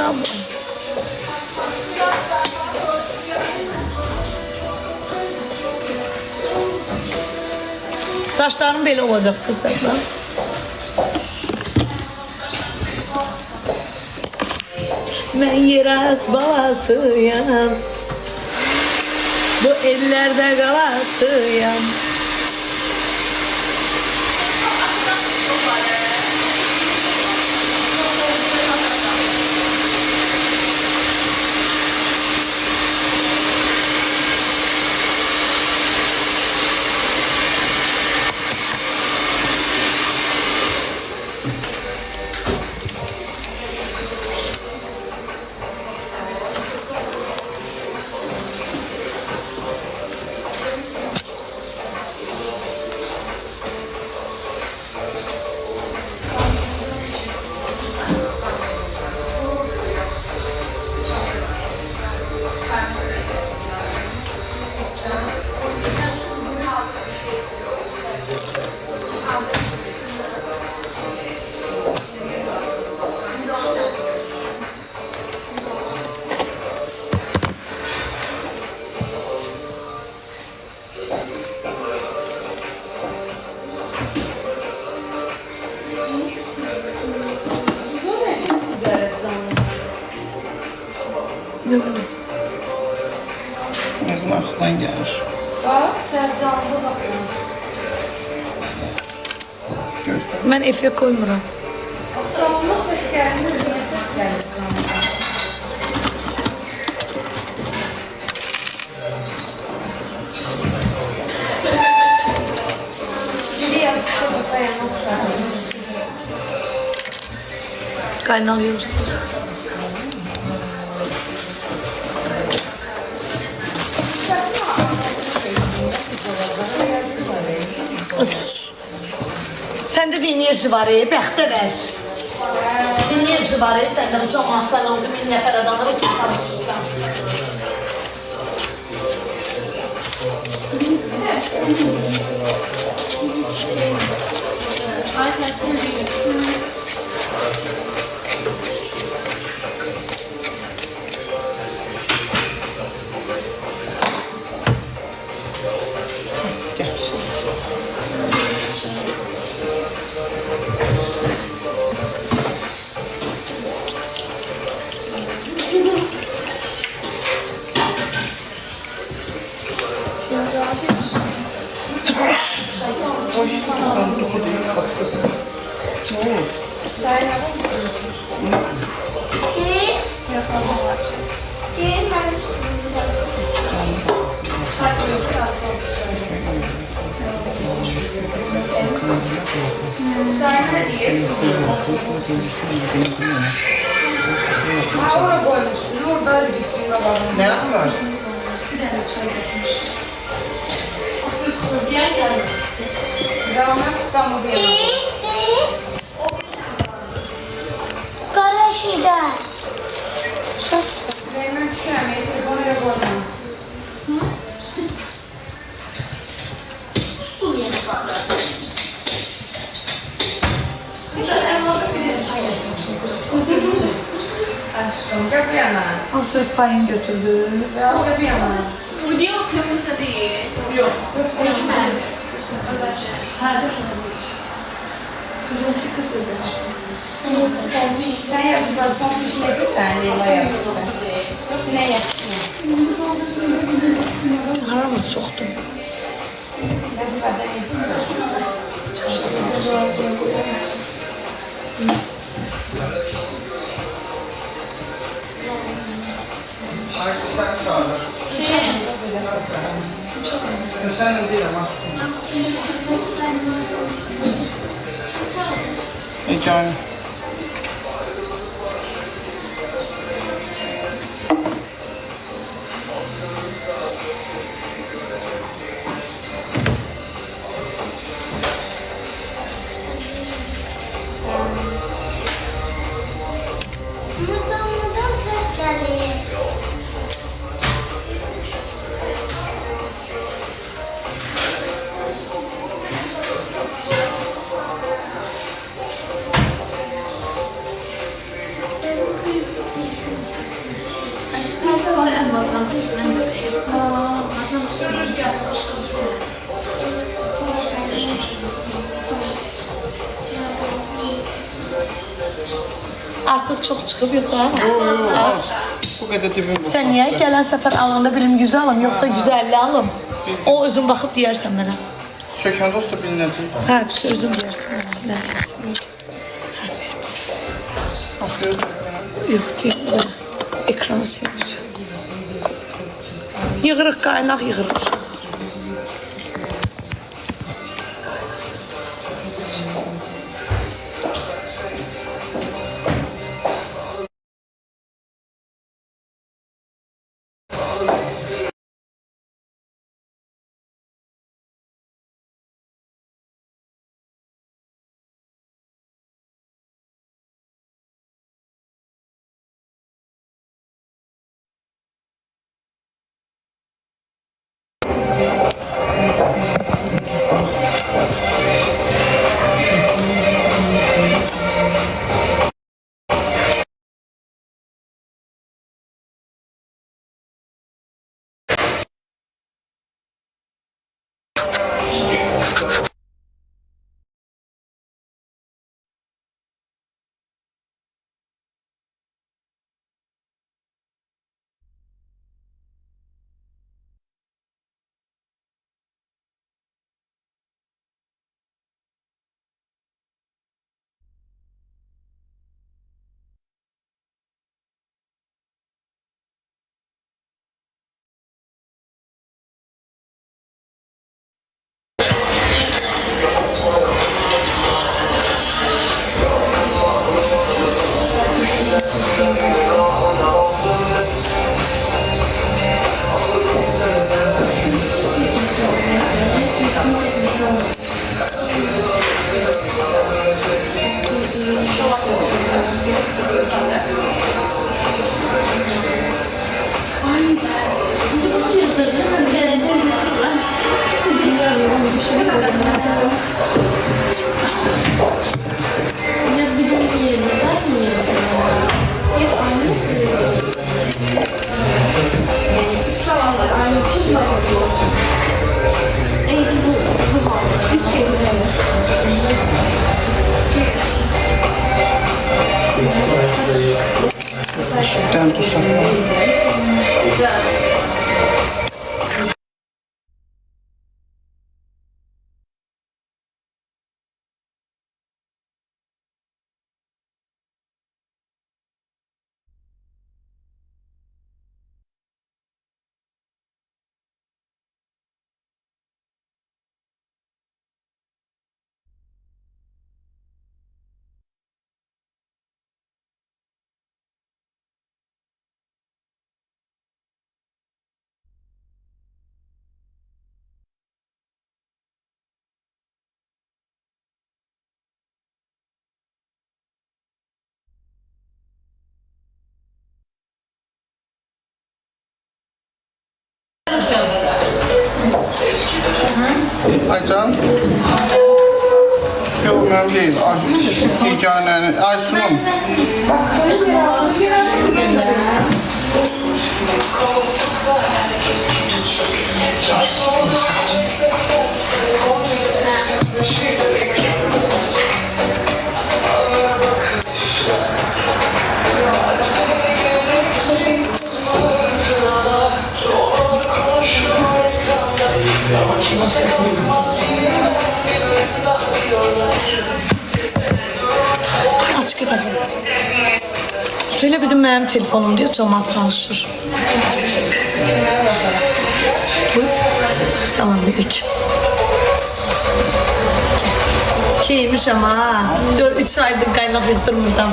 Bravo. Saçlarım belə olacak kızlar. Ben Yeraz balasıyam, bu ellerde kalasıyam. Ne zaman aklından gelir? Bak, Sərcanlıda baxıyorum. Ben Efe koymuram. Salonda ses gəlmir, niyə ses gəlir canlıda? Biri yazıqda da dayanmışlar. Kaynalıyorsun. Sende de enerji var bəxtə ver. Enerji var sende bu cəmaatdan oldu 1000 nəfər adamları tanışırsan. Orada koymuştum, orada üstünde var. Ne yapar? Bir tane çay getirmiş. Rahmet tutamı bir yana. Karışıda. Hemen düşürəm, telefonu elə koymam. Stul yeni kaldı. Bir tane elmalı bir de çay getirmişim. Aşkım, gel bir yana. O söz payını götürdü. Gel bir yana. Bu diyor kırmızı değil. Yok. Hadi. Kızımki kısırdı. Sen yaptın, pompiş yedirsen, Leyla yaptın. Ne yaptın? Harama soktum. Ne bu kadar yedirsen? Ayşe sen çağırır. Sen de değil ama. Can. Mutludan ses geliyor. Artıq çox çıxıb yoxsa? Az. Bu qədər dibim boş. Sən niyə gələn səfər alanda bilim 100 alım, yoxsa 150 alım? O özün baxıb deyərsən mənə. Sökəndə usta bilinəcək. Hə, özün deyərsən mənə. Nə deyərsən? Baxıyoruz. Yox, deyil. Ekran silmiş. Yığırıq, qaynaq yığırıq uşaq. Şuradan tutsak. Aycan. Yok mənim deyil. Yeganəni. Aysunum. Aç gidelim. Söyle bir de benim telefonum diyor, cemaat tanışır. Buyur. Salam dedik. Keymiş ama ha. 3 aydır kaynak yıktırmıyorum.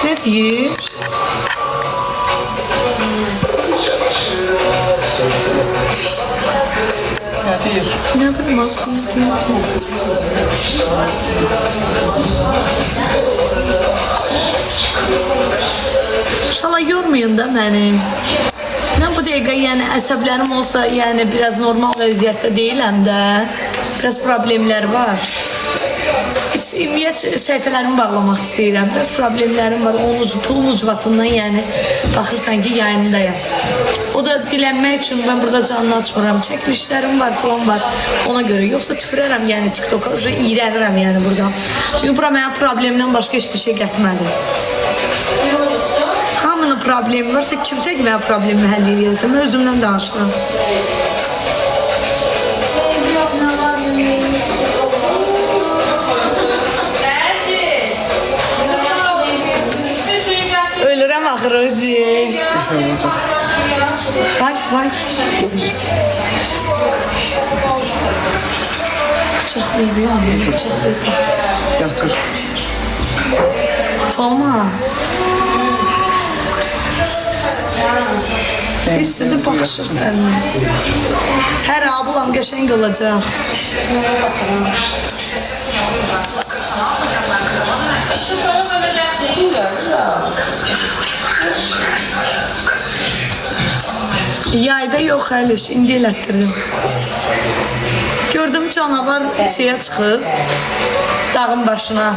Ne diyor? Ne bileyim aslında diyor. İnşallah yormayın da beni. Ben bu dəqiqə yəni əsəblərim olsa yəni biraz normal vəziyyətdə deyiləm də. Biraz problemlər var. Ümumiyyət səhifələrimi bağlamaq istəyirəm. Biraz problemlərim var. Pulun ucbatından, yəni baxırsan ki, yayındayam. O da dilənmək üçün mən burada canını açmıram. Çəkilişlərim var, falan var. Ona görə yoxsa tüfürərəm, yəni TikToka iyrənirəm yəni buradan. Çünki bura mənim problemimdən başqa heç bir şey gətirmədi. Hamının problemi varsa kimsə ki mənim problemimi həll edirsə, mən özümdən danışıram. Ölürəm axır özü. Bak. Bıçaqlayıb ya, bıçaqlayıb. Yatır. Toma. Heç də baxışır səninlə. Hər ablam qəşəng olacaq. Yayda yox hələ, indi elətdirdim. Gördüm canavar şeyə çıxıb, dağın başına.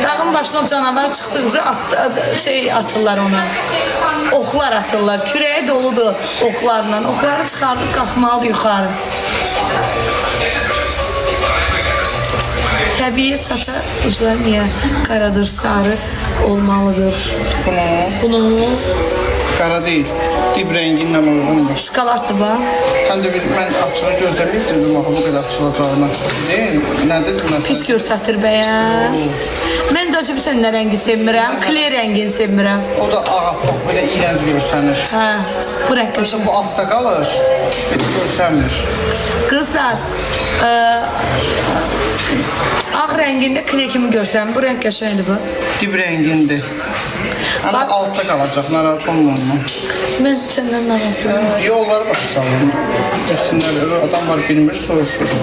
Dağın başına canavar çıxdıqca atırlar ona. Oxlar atırlar, kürəyə doludur oxlarla. Oxları çıxardıb qalxmalıdır yuxarı. Təbii saça ucları niyə qaradır, sarı olmalıdır? Bunu Qara deyil, dib rənginlə uyğundur. şokoladdır bax. Həm də mən açığı gözləməyib dedim, axı bu qədər açılacağına. Nədir məsələn? Pis görsətir bəyəm. Mən də acaba sən nə rəngi sevmirəm? Kler rəngini sevmirəm. O da ağappaq, belə iyrənc görsənir. Hə, bu rəng qəşəng. Bu altda qalır, heç görsənmir. Qızlar, ağ rəngində kler kimi görsəm, bu rəng qəşəngdir bu. Dib rəngindir. Amma altda qalacaq, narahat olma ondan. Mən səndən narahatım. Yolları başa salın. Üstündə adam var, bilmir, soruşur.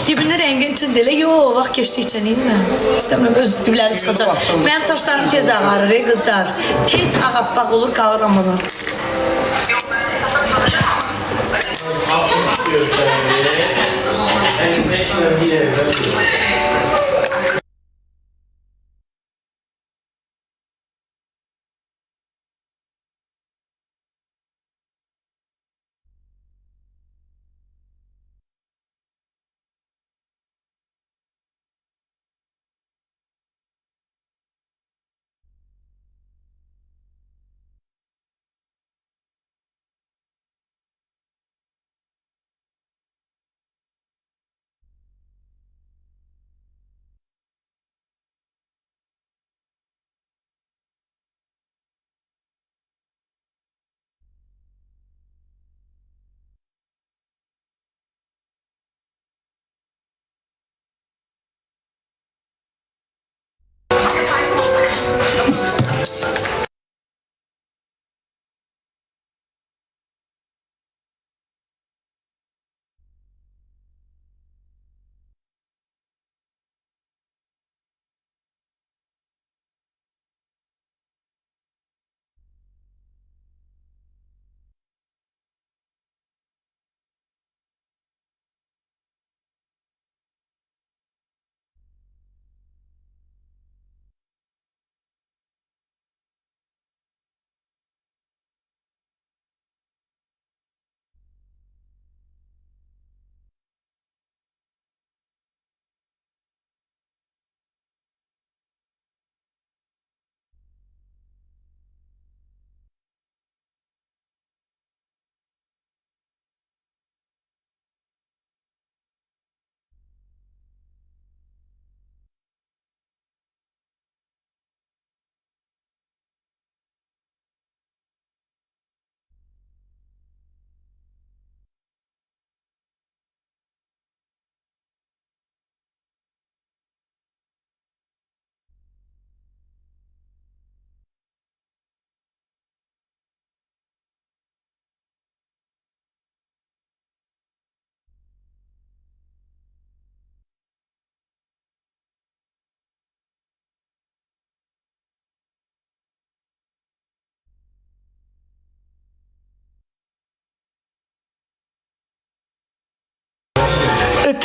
Dibinin rəngini tünd elə, yox, vaxt keçdikcə neyimlə? İstəmirəm, öz dibləri çıxacaq. Mənim saçlarım tez ağarır, qızlar. Tez ağappaq olur, qalıram ona.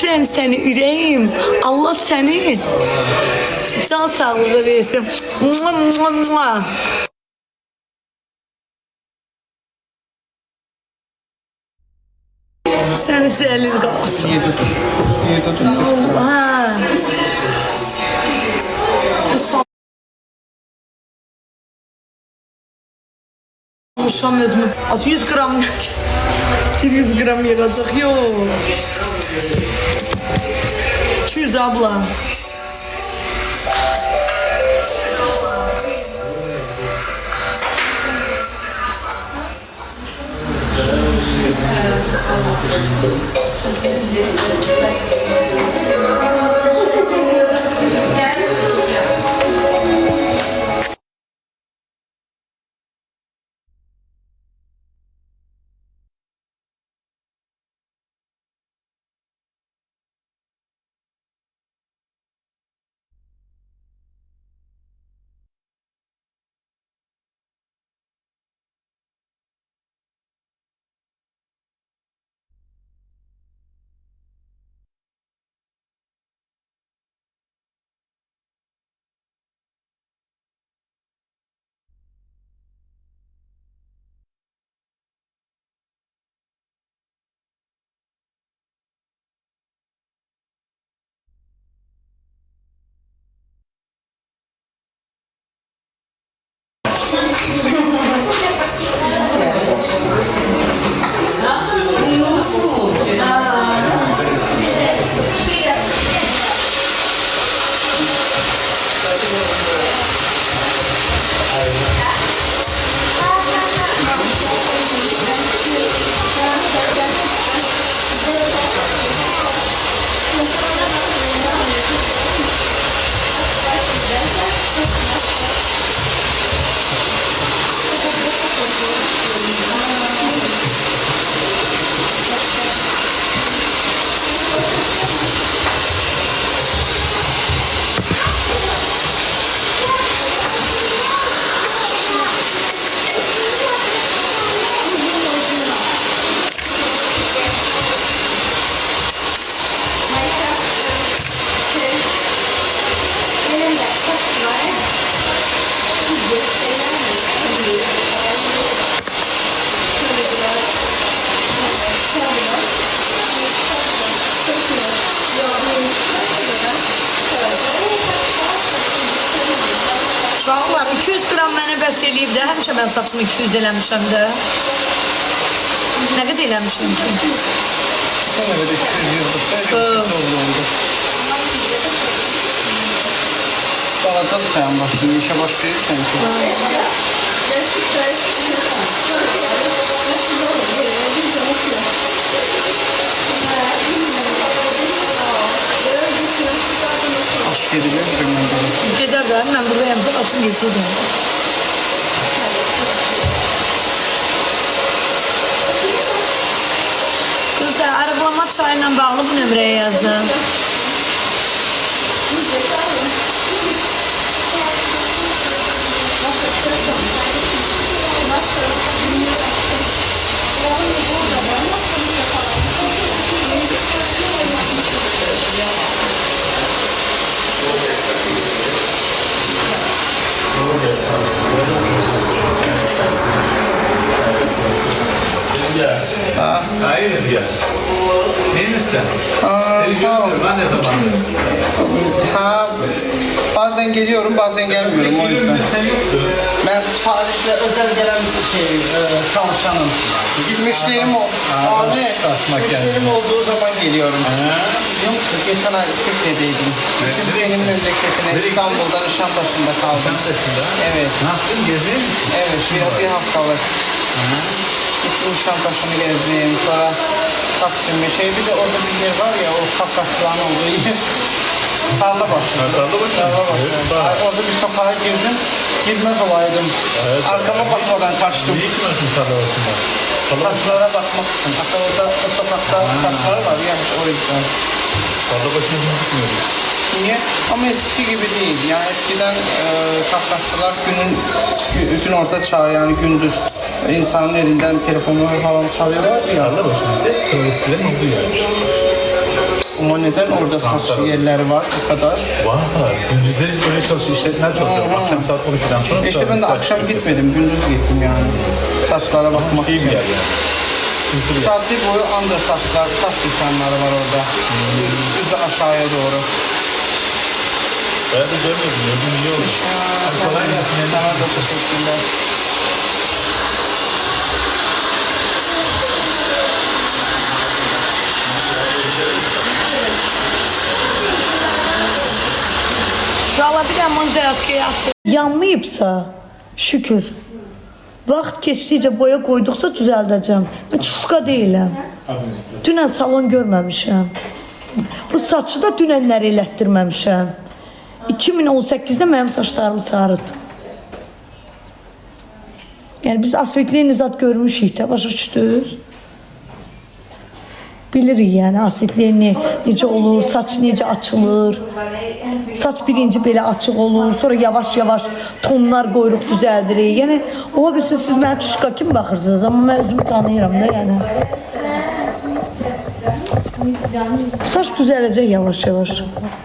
Öpürəm səni ürəyim. Allah səni can sağlığı versin. Mua, mua, mua. Səni səhərlir qalsın. Yerdə dur. Yerdə dur. Ha. Salmışam özümü. 100 gram nədir? 100 gram yığacaq. Yox. 200 abla. Uşaqlar 200 gram mənə bəs eləyib də, həmişə mən saçımı 200 eləmişəm də. Nə qədər eləmişəm ki? Sen öyle 200 yıldır. Oldu. Dağıtalı sen başlayın. İşe başlayırsan ki. Aşk ediliyor mu? Gedər də, mən buradayım, açım geçirdim. Kızlar, arabalama çayla bağlı bu nömrəyə yazın. Hayır Rüzgar. Neymişsin? Seni Sağ ol. görmüyorum. Ben ne zaman? Ha, bazen geliyorum, bazen gelmiyorum o yüzden. Sen yoksun. Ben siparişle özel gelen çalışanım. Müşterim abi, müşterim olduğu zaman geliyorum. Biliyor musun? Geçen ay Türkiye'deydim. Gittim senin memleketine, İstanbul'da Nişantaşı'nda kaldım. Evet. Ne yaptın? Gezdin mi? Evet, bir haftalık. Gittim Nişantaşı'nı gezdim, sonra Taksim'e bir de orada bir yer var ya, o Kafkasçıların olduğu yer. Tarlabaşı. Tarlabaşı. Tarlabaşı. Orada bir sokağa girdim, girmez olaydım. Arkama bakmadan kaçtım. Niye gitmiyorsun tarlabaşına? Saçlara bakmak için. Hatta orada o sokakta saçlar var ya, o yüzden. Tarlabaşına hiç gitmiyoruz. Niye? Ama eskisi gibi değil. Yani eskiden Kafkasçılar gün orta çağ, yani gündüz insanın elinden telefonu falan çalıyorlar ya. Tarlabaşı işte teröristlerin olduğu yer. Ama neden orada saç yerleri var o kadar? Var. Gündüzleri böyle çalışıyor, işletmeler çalışıyor. Akşam saat 12'den sonra. İşte ben de akşam gitmedim, gündüz gittim yani. Saçlara bakmak İyi için. bir yer yani. Sıkıntılı yer. Cadde boyu anda saç dükkanları var orada. Düz aşağıya doğru. Ben de görmedim. Gördüm iyi olmuş. Hadi kolay gelsin. Sana da teşekkürler. Uşaqlar bir də manzaratkaya atır. Yanmayıbsa, şükür. Vaxt keçdikcə boya qoyduqca düzəldəcəm. Mən çuşqa deyiləm. Dünən salon görməmişəm. Bu saçı da dünənləri elətdirməmişəm. 2018-də mənim saçlarım sarıdı. Yəni biz asvetliyi zat görmüşük də, başa düşdünüz? Bilirik yəni asvetliyi necə olur, saç necə açılır. Saç birinci belə açıq olur, sonra yavaş-yavaş tonlar qoyuruq düzəldirik. Yəni ola bilsin siz mənə çuşqa kimi baxırsınız, amma mən özümü tanıyıram da yəni. Saç düzələcək yavaş-yavaş.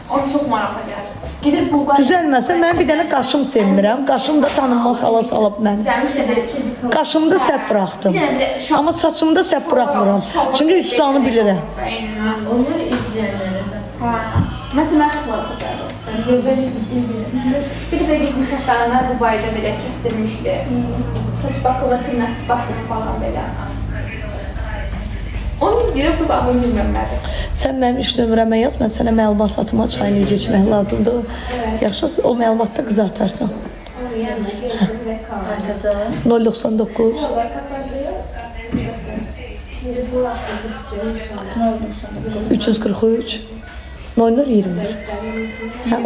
Onu çox maraqlı gəlir. Gedir Bulqar. Düzəlməsə mən bir dənə qaşım sevmirəm. Qaşım da tanınmaz hala salıb məni. Gəlmiş də dedi ki, Qaşımda səhv buraxdım. Amma saçımda səhv buraxmıram. Çünki üstanı bilirəm. Onlar izleyenlere de. hə. Məsələn, mən çox maraqlı gəlir. Bir dəfə getmiş saçlarını Dubayda belə kəsdirmişdi. Saç bakımı, tırnaq bakımı falan belə. Onu izləyirəm, bu da adını bilmirəm nədir. Sən mənim iş nömrəmə yaz, mən sənə məlumat atıma çay necə içmək lazımdır. Yaxşı, o məlumatda qızartarsan. 099 343 0020. Hə,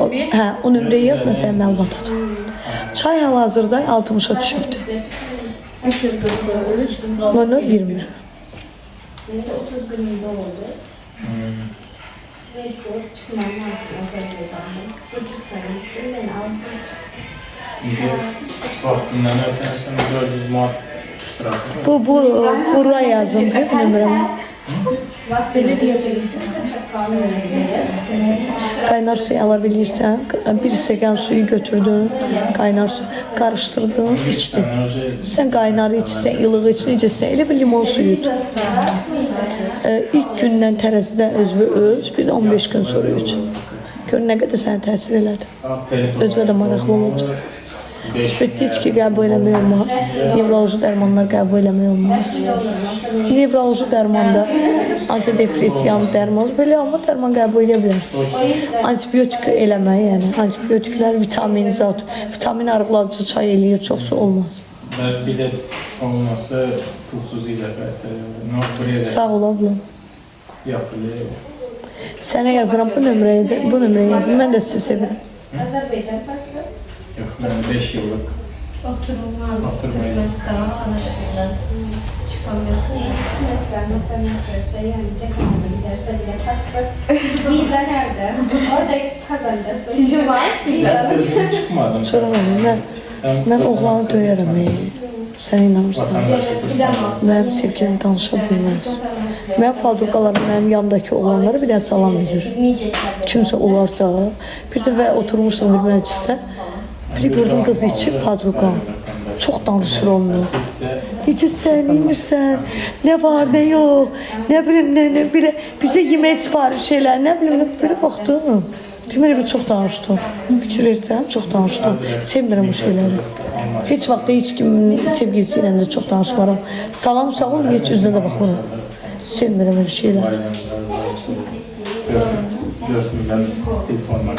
o nömrəyə yaz, mən sənə məlumat atım. Çay hal-hazırda 60-a düşübdür. 0020. 30 gününde oldu. Mecbur çıkmam lazım Azerbaycan'dan. Ucuz tanımıştım, ben aldım. Vaxtından ötəsən 400 manat iştirak. Bura yazın, hep nömrəmi. Böyle diyeceksin. Kaynar suyu alabilirsen, bir stəkan suyu götürdün, kaynar su karıştırdın, içdin. Sen kaynarı içsən, ılığı iç, necəsən, elə bir limon suyudur. İlk gündən tərəzidən özünü ölç, bir də 15 gün sonra ölç. Gör nə qədər sənə təsir elədi. Özünə də maraqlı olacaq. Spirtli içki qəbul eləmək olmaz. Nevroloji dərmanlar qəbul eləmək olmaz. Nevroloji dərmanda antidepressiyan dərman, belə amma dərman qəbul edə bilərsən. Antibiotik eləmək, yəni antibiotiklər vitamin zat, vitamin arıqlayıcı çay eləyir, çoxsu olmaz. Bir də olmasa pulsuz ilə Sağ ol ablam. yapılır. Sənə yazıram bu nömrəyə yazın. Mən də sizi sevirəm. Azerbaycan farklı. Yox, mən 5 yıllık Oturum var. Oturmayız. Türkmenistan tanıştığından çıkamıyorsun. Mesela matematik yani Jakarta'ya giderse bile pasport. Vize nerede? Orada kazanacağız. Sizin var? Ben özüm çıkmadım. Soramam, mən oğlanı döyərəm. Sən inanırsan. Mənim sevgilim danışa bilməz. Mənim padruqalarım mənim yanımdakı oğlanlara bir dənə salam verir. Kimsə olarsa, bir dəfə oturmuşdum bir məclisdə. Biri gördüm qızı içib padruqam. Çox danışır onunla. Necəsən, inirsən, nə var, nə yox, nə bilim, nə bilə, bizə yemək sifariş elə, nə bilim, belə baxdım. Deməli, bir çox danışdım. Fikir verirsən, çox danışdım. Sevmirəm bu şeyləri. Heç vaxt heç kimin sevgilisi ilə də çox danışmaram. Salam, sağ olun, heç üzünə də baxmıram. Sevmirəm öyle şeylər. Görsün telefonla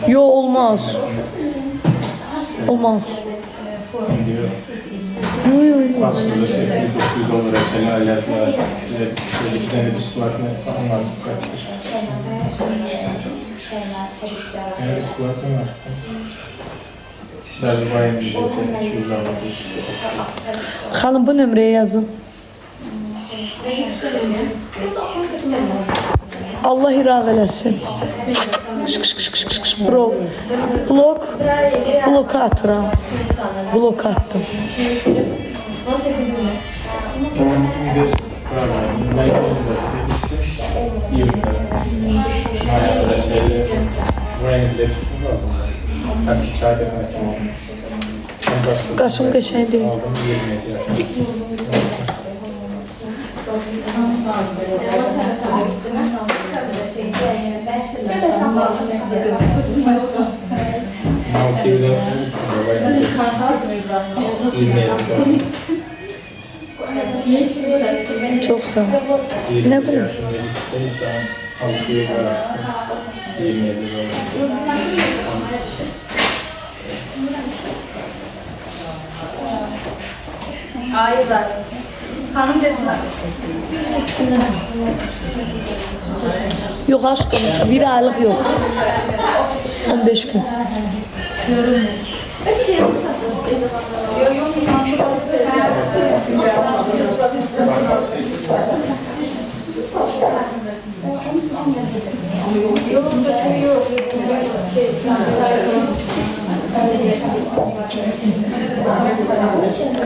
Yo, olmaz. Olmaz. diyor. Yo, yo, yo. Aslında 800-900 dolara senelerler var. Bir tane bisikletine falan var. Yani bisikletim var. Dərzibayın bir 200 dolar. Xanım, bu nömrəyə yazın. Allah iraq eləsin. Bro, bloka atıram. Bloka attım. Ben Hayat reçeli. Bu renkli tutun da aldım. Hep çay demek olmuş. Qaşım qəşəng deyil. Aldım 27 yaşında. Altı yıldan sonra bayağı 27 yaşında. Çox sağ ol. 20 Ne bileyim. yaşında gittiysen 6 yıl var. 27 yaşında. Hayır bırak. Hanım dediler. Yox aşkım, bir aylıq yox. 15 gün.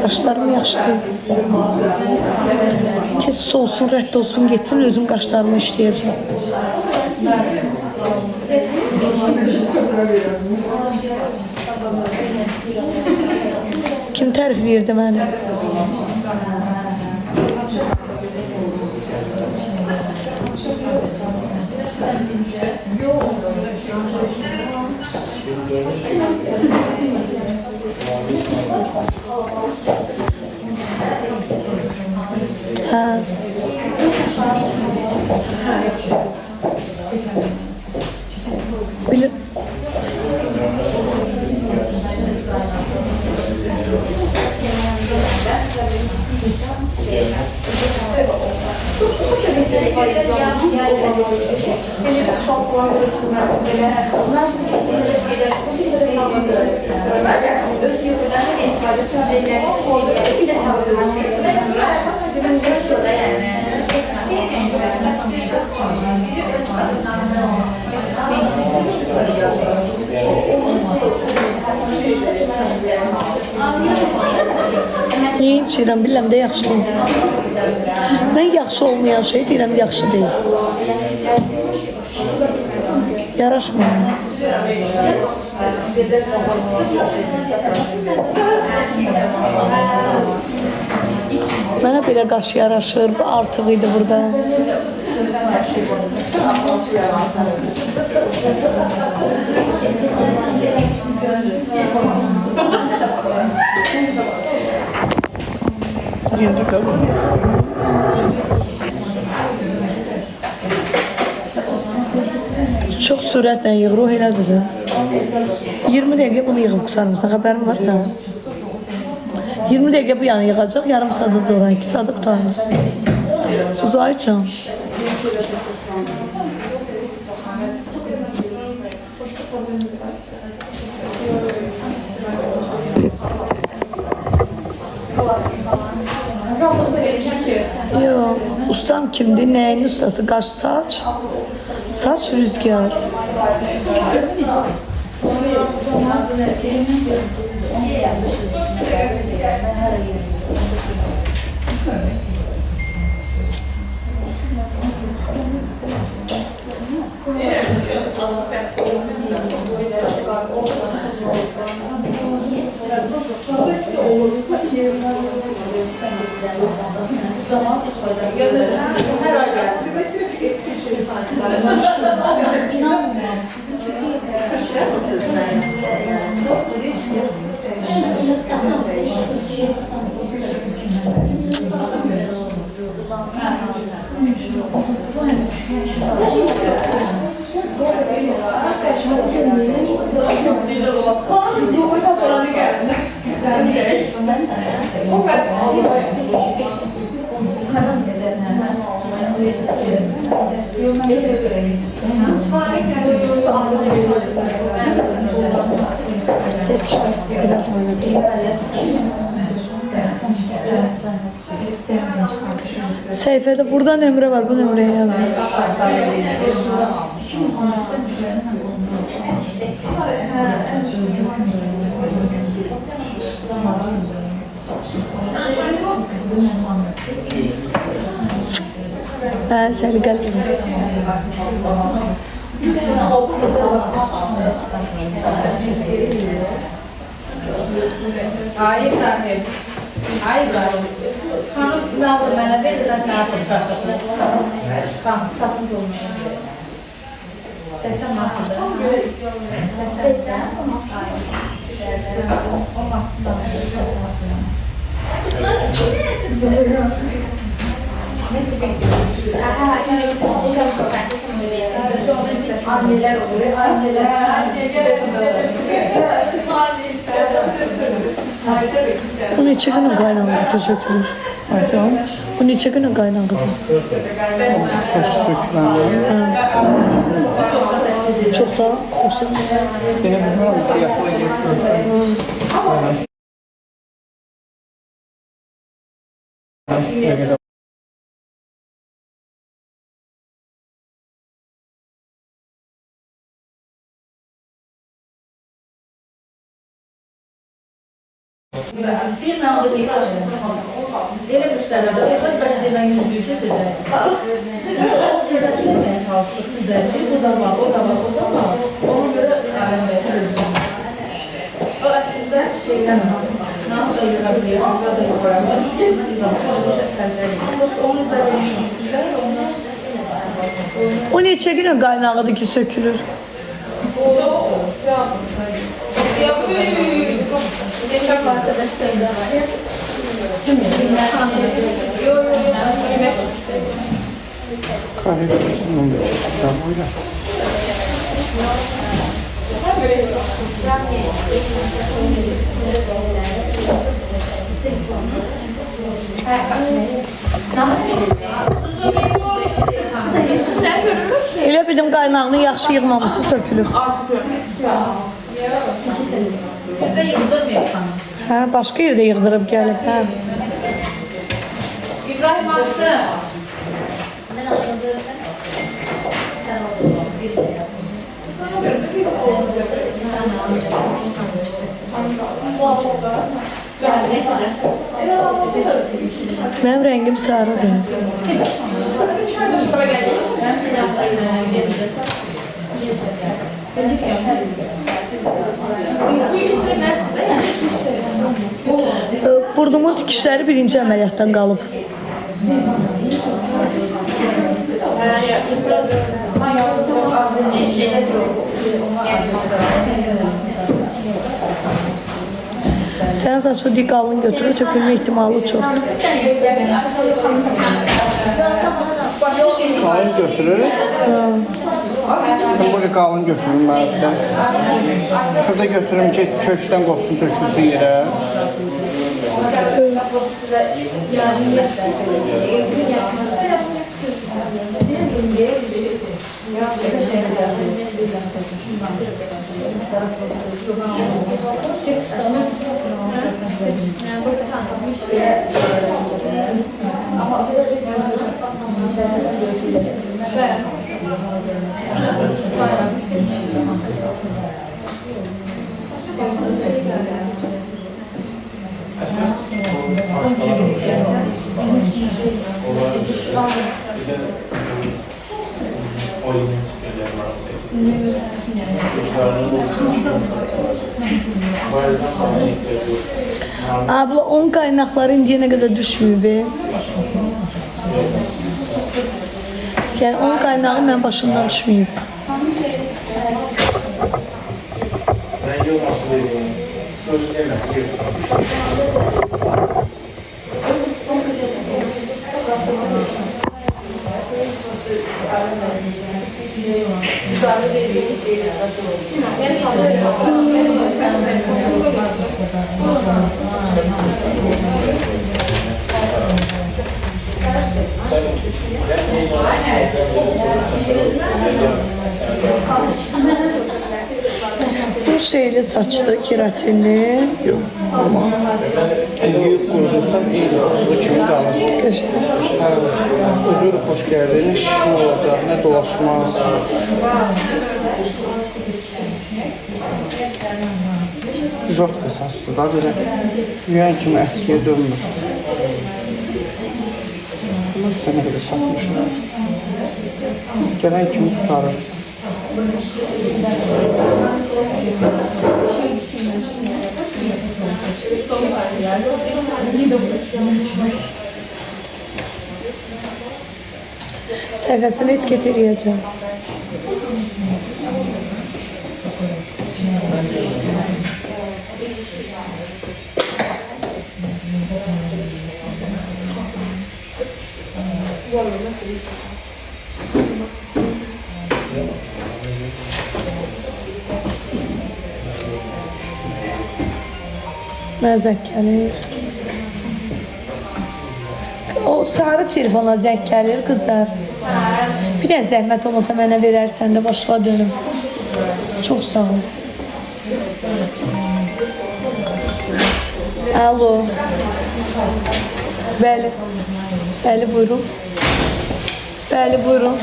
Qaşlarım yaxşı deyil. Tez solsun, rədd olsun, getsin, özüm qaşlarımı işləyəcəm. Kim tərif verdi məni? Hə. Bilir. Neyin içirəm, biləm də yaxşıyım. Mən yaxşı olmayan şey deyirəm, yaxşı deyil. Yaraşmıyor. Mənə belə qaş yaraşır, bu artıq idi burada. Çox sürətlə yığır, o elədir də. 20 dəqiqə bunu yığıb qusarmışsan, xəbərin varsa. 20 dəqiqə bu yanı yığacaq, yarım saat da oran, 2 saat qutarmır. Suzaycan. Yox, ustam kimdir, nəyin ustası? Qaş, saç? Saç, rüzgar. Seç. Biraz oynatayım. Seyfede burada nömrə var, bu nömrəyə yazın. Hə, səliqəli. Hayır İbrahim. Hayır İbrahim. Hanım ne yaptı bana verdi ben sana yaptım. Tamam, satın olmuyor. Seslen mahsulda. Seslen ama. Anneler oluyor, anneler. Bu neçə günə qaynağıdır ki, sökülür? Bu neçə günə qaynağıdır? Sökülen. Çox da yoxsa? Yine bilmiyorum, bir yakına gelip Bir nağlı bir başladım. Ele müşteriler de çok başı demen yüzüyorsa sizler. O kadar bilmeye çalıştık sizler. Bu da var, o da var, o da var. Ona göre o aslında şeyden nasıl da yürüyebiliyor, burada yürüyebiliyor. Onu da sizler, O neçə günə qaynağıdır ki, sökülür? Geçen arkadaşlarım da var ya. Yemek kahretsin. Böyle. Elə bildim qaynağını yaxşı yığmamışsınız, tökülüb. Bizde yıldırmıyor kanım. Hə, başqa yerdə yığdırıb gəlib, hə. İbrahim açtı. Mənim rəngim sarıdır. Burnumun tikişləri birinci əməliyyatdan qalıb. Sən saçı dik qalın götürür, tökülmə ehtimalı çoxdur. Kalın götürür. Ben böyle kalın götürürüm ben. Şurada götürürüm ki kökten kopsun, tökülsün yere. Abla, onun qaynaqları indiyə nə qədər düşmüyor be? Yəni, onun qaynağı mənim başımdan düşmüyor. Rengi olması değil. Söz değil. Bu şeyli saçlı, keratinli. Yok. Ama büyük kurdursam iyi bu kimi kalır. Özü de hoş geldin. Ne şişme olacak, ne dolaşma. Jot da saçlı da böyle. Yüyen kimi eskiye dönmür. Bunlar sene kadar satmışlar. Gelen kimi tutarır. Səhvəsini etiket eləyəcəm. Mənə zəng gəlir. O sarı telefona zəng gəlir qızlar. Bir də zəhmət olmasa mənə verərsən də başqa dönüm. Çox sağ ol. Alo. Bəli. Bəli, buyurun. Bəli, buyurun.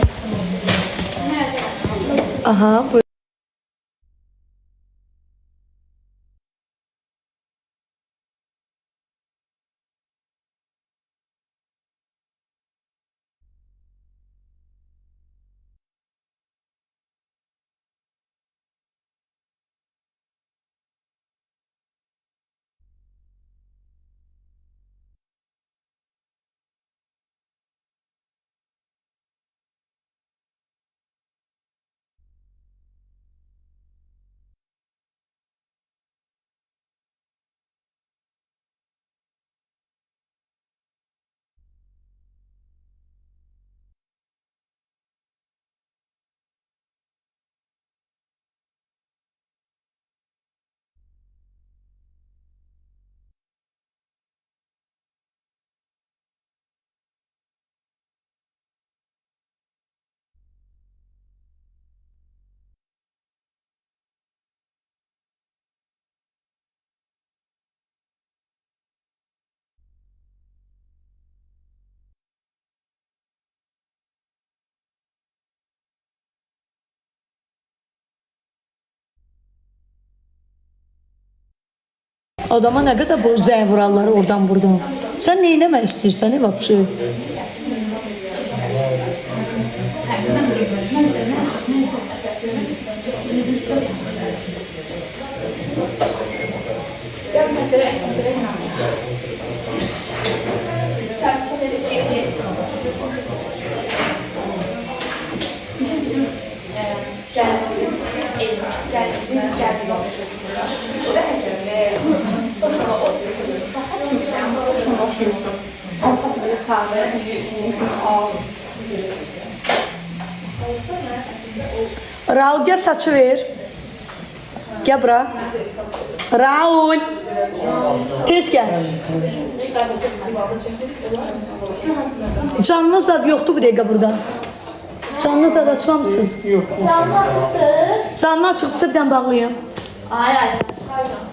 Aha, buyurun. Adama nə qədər bu zəng vurarlar oradan buradan. Sən nə eləmək istəyirsən, ne vapşı? Raul gel saçı ver. Gel bura. Raul. Tez gel. Canlı zad yoktu bu dakika burada. Canlı zad açmamışsınız. Canlı açıktı. Canlı açıksa bir tane bağlayın. Ay.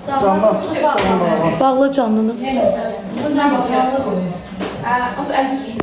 Canlı açıktı. Bağla canlını. Bundan bakıyorum. O da 53